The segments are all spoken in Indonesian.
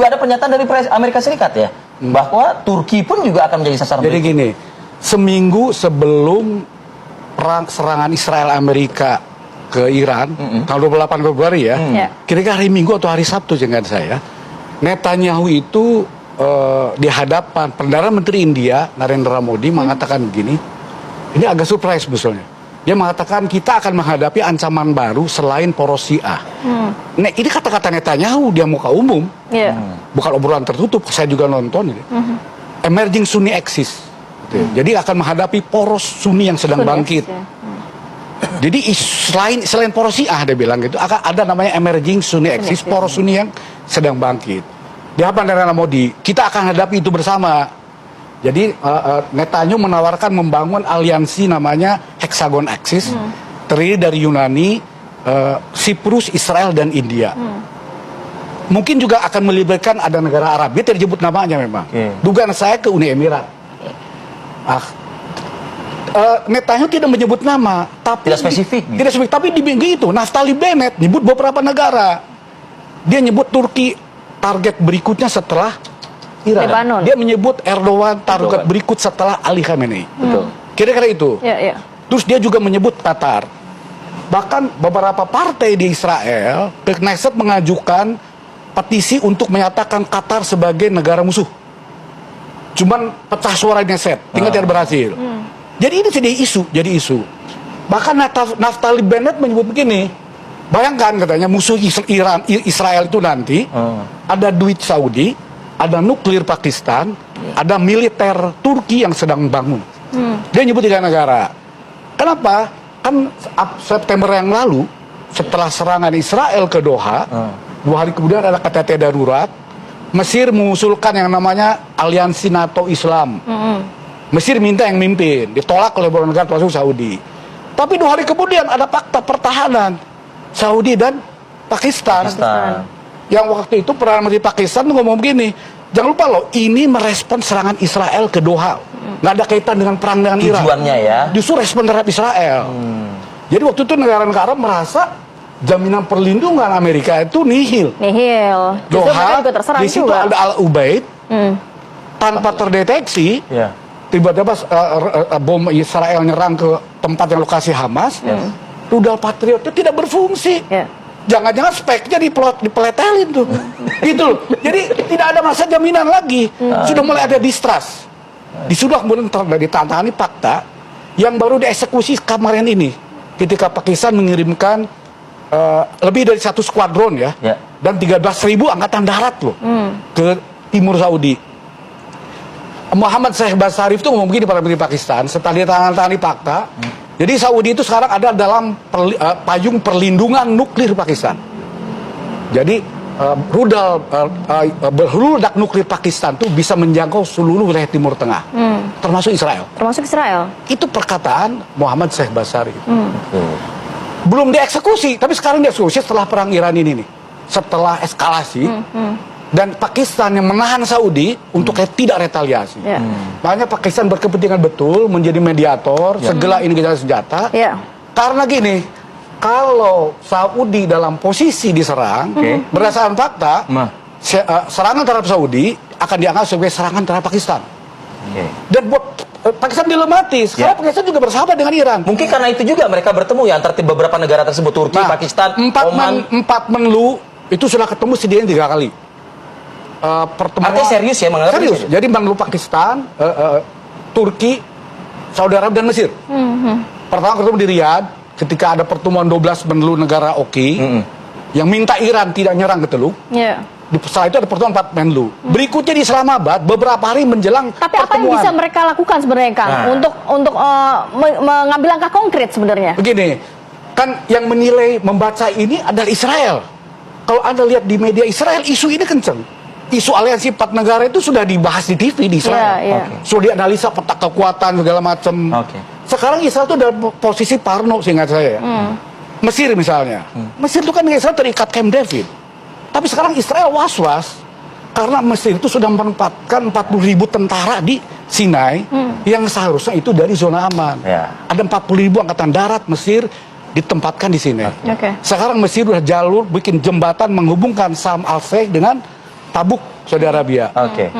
Ada pernyataan dari Amerika Serikat ya, bahwa Turki pun juga akan menjadi sasaran. Jadi gini, seminggu sebelum perang serangan Israel Amerika ke Iran, tanggal 28 Februari ya, kira-kira hari Minggu atau hari Sabtu jangan saya, Netanyahu itu di hadapan Perdana Menteri India, Narendra Modi, mengatakan begini, ini agak surprise sebetulnya. Dia mengatakan kita akan menghadapi ancaman baru selain poros Syiah. Nah, ini kata-kata Netanyahu, dia muka umum, bukan obrolan tertutup. Saya juga nonton ini. Emerging Sunni Axis. Jadi akan menghadapi poros Sunni yang sedang bangkit. Jadi selain poros Syiah, dia bilang gitu, akan ada namanya Emerging Sunni Axis, poros Sunni yang sedang bangkit. Di hadapan Narendra Modi, kita akan hadapi itu bersama. Jadi Netanyahu menawarkan membangun aliansi namanya Hexagon Axis, terdiri dari Yunani, Siprus, Israel, dan India. Mungkin juga akan melibatkan ada negara Arab, dia tidak disebut namanya memang. Dugaan saya ke Uni Emirat. Netanyahu tidak menyebut nama, tapi tidak spesifik. Tidak spesifik, tapi di minggu itu Naftali Bennett nyebut beberapa negara. Dia nyebut Turki target berikutnya setelah Iran. Lebanon. Dia menyebut Erdogan target berikut setelah Ali Khamenei. Kira-kira itu. Terus dia juga menyebut Qatar. Bahkan beberapa partai di Israel, Knesset mengajukan petisi untuk menyatakan Qatar sebagai negara musuh. Cuman pecah suara di Knesset, tinggal tidak berhasil. Jadi ini jadi isu. Bahkan Naftali Bennett menyebut begini, bayangkan katanya musuh Israel itu nanti ada duit Saudi, ada nuklir Pakistan, ada militer Turki yang sedang bangun. Dia nyebut 3 negara. Kenapa? Kan September yang lalu, setelah serangan Israel ke Doha, 2 hari kemudian ada KTT darurat, Mesir mengusulkan yang namanya Aliansi NATO Islam. Mesir minta yang mimpin, ditolak oleh beberapa negara termasuk Saudi. Tapi 2 hari kemudian ada fakta pertahanan Saudi dan Pakistan. Yang waktu itu Perdana Menteri Pakistan ngomong begini, jangan lupa loh, ini merespon serangan Israel ke Doha. Nggak ada kaitan dengan perang dengan Iran. Tujuannya ya. Justru respon terhadap Israel. Jadi waktu itu negara-negara merasa jaminan perlindungan Amerika itu nihil. Doha, di situ ada Al-Ubaid, tanpa terdeteksi, tiba-tiba bom Israel nyerang ke tempat yang lokasi Hamas, rudal Patriot itu tidak berfungsi. Jangan-jangan speknya dipeletelin tuh. Gitu loh. Jadi tidak ada masa jaminan lagi. Sudah mulai ada distrust. Sudah kemudian ditantangani fakta yang baru dieksekusi kemarin ini. Ketika Pakistan mengirimkan lebih dari 1 skuadron ya. Dan 13.000 angkatan darat loh. Ke timur Saudi. Muhammad Sheikh Basarif itu ngomong begini pada Menteri Pakistan. Setelah ditantangani fakta. Jadi Saudi itu sekarang ada dalam payung perlindungan nuklir Pakistan. Jadi rudal ledak nuklir Pakistan itu bisa menjangkau seluruh wilayah Timur Tengah, termasuk Israel. Itu perkataan Muhammad Sheikh Basarif. Belum dieksekusi, tapi sekarang dieksekusi setelah perang Iran ini nih. Setelah eskalasi. Dan Pakistan yang menahan Saudi untuk tidak retaliasi. Makanya Pakistan berkepentingan betul menjadi mediator segala ini gencatan senjata. Karena gini, kalau Saudi dalam posisi diserang, berdasarkan fakta, serangan terhadap Saudi akan dianggap sebagai serangan terhadap Pakistan. Dan buat Pakistan dilematis, karena Pakistan juga bersahabat dengan Iran. Mungkin karena itu juga mereka bertemu ya antara beberapa negara tersebut, Turki, Pakistan, Oman. 4 menlu itu sudah ketemu setidaknya 3 kali. Pertemuan artinya serius ya, serius. Jadi Menlu Pakistan, Turki, Saudi Arabia dan Mesir. Pertama ketemu di Riyadh ketika ada pertemuan 12 Menlu negara OKI yang minta Iran tidak nyerang ke Teluk. Setelah itu ada pertemuan 4 Menlu. Berikutnya di Islamabad beberapa hari menjelang tapi pertemuan. apa yang bisa mereka lakukan sebenarnya, Kang, untuk mengambil langkah konkret sebenarnya? Begini, kan yang menilai membaca ini adalah Israel. Kalau Anda lihat di media Israel, isu ini kenceng. Isu aliansi 4 negara itu sudah dibahas di TV di Israel. Sudah dianalisa peta kekuatan segala macam. Sekarang Israel itu dalam posisi parno seingat saya. Mesir misalnya. Mesir itu kan dengan Israel terikat Camp David. Tapi sekarang Israel was-was karena Mesir itu sudah menempatkan 40.000 tentara di Sinai yang seharusnya itu dari zona aman. Ada 40.000 angkatan darat Mesir ditempatkan di sini. Sekarang Mesir sudah jalur bikin jembatan menghubungkan Sam al-Sheikh dengan Tabuk, Saudi Arabia. Oke.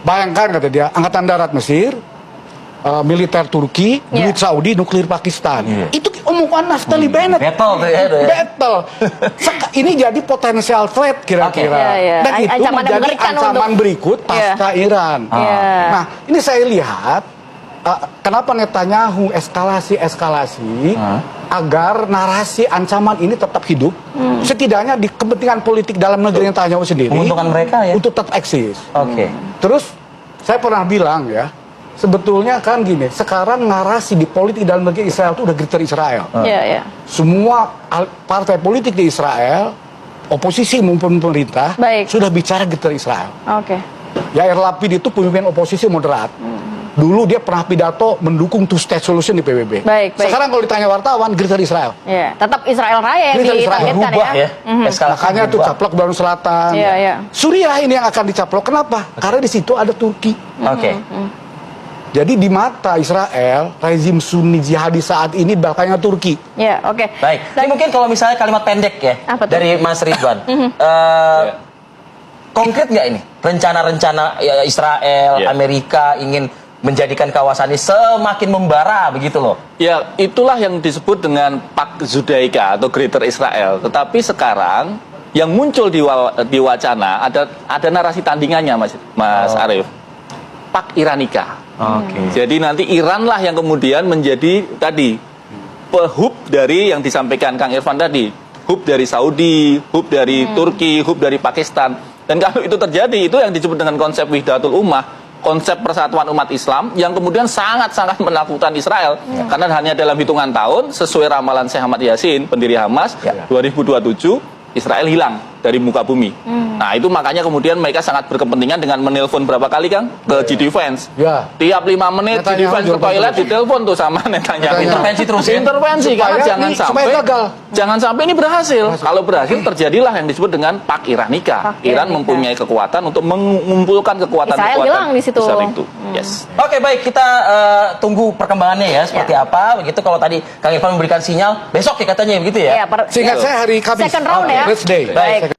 Bayangkan kata dia, angkatan darat Mesir, militer Turki, duit Saudi, nuklir Pakistan. Itu omongan Naftali Bennett. Battle tuh ya. Battle. Ini jadi potensial threat kira-kira. Dan itu Ancaman yang menjadi mengerikan ancaman berikut pasca Iran. Nah, ini saya lihat kenapa Netanyahu eskalasi agar narasi ancaman ini tetap hidup. Setidaknya di kepentingan politik dalam negeri Netanyahu sendiri. Menguntungkan mereka ya. Untuk tetap eksis. Oke. Terus saya pernah bilang ya, sebetulnya kan gini, sekarang narasi di politik dalam negeri Israel itu udah greater Israel. Semua partai politik di Israel, oposisi maupun pemerintah, sudah bicara greater Israel. Yair Lapid itu pemimpin oposisi moderat. Dulu dia pernah pidato mendukung two-state solution di PBB. Sekarang kalau ditanya wartawan, greater Israel. Tetap Israel Raya yang ditargetkan ya. Makanya tuh caplok Lebanon Selatan. Suriah ini yang akan dicaplok. Kenapa? Karena di situ ada Turki. Jadi di mata Israel, rezim Sunni jihadi saat ini belakangnya Turki. Baik. Ini mungkin kalau misalnya kalimat pendek ya dari Mas Ridwan. Konkret nggak ini rencana-rencana Israel, Amerika ingin menjadikan kawasan ini semakin membara begitu loh? Ya, itulah yang disebut dengan Pak Zudaika atau Greater Israel. Tetapi sekarang yang muncul di wacana ada narasi tandingannya, Mas Arief. Pak Iranika. Jadi nanti Iran lah yang kemudian menjadi tadi hub dari yang disampaikan Kang Irfan tadi, hub dari Saudi, hub dari Turki, hub dari Pakistan. Dan kalau itu terjadi, itu yang disebut dengan konsep Wihdatul Ummah, konsep persatuan umat Islam yang kemudian sangat-sangat menakutkan Israel. Karena hanya dalam hitungan tahun, sesuai ramalan Syekh Ahmad Yasin, pendiri Hamas, 2027, Israel hilang dari muka bumi. Nah, itu makanya kemudian mereka sangat berkepentingan dengan menelpon berapa kali, Kang? Ke G-Defense. Tiap 5 menit G-Defense ke toilet ditelepon tuh sama Netanyahu. Intervensi terus ya? Intervensi, karena jangan sampai ini berhasil. Kalau berhasil, terjadilah yang disebut dengan Pak Iranika. Iran mempunyai kekuatan untuk mengumpulkan kekuatan-kekuatan besar itu. Oke, baik, kita tunggu perkembangannya ya, seperti apa. Begitu kalau tadi Kang Irfan memberikan sinyal, besok ya katanya begitu ya? Singkat saya hari Kamis. Second round ya? Wednesday. Baik.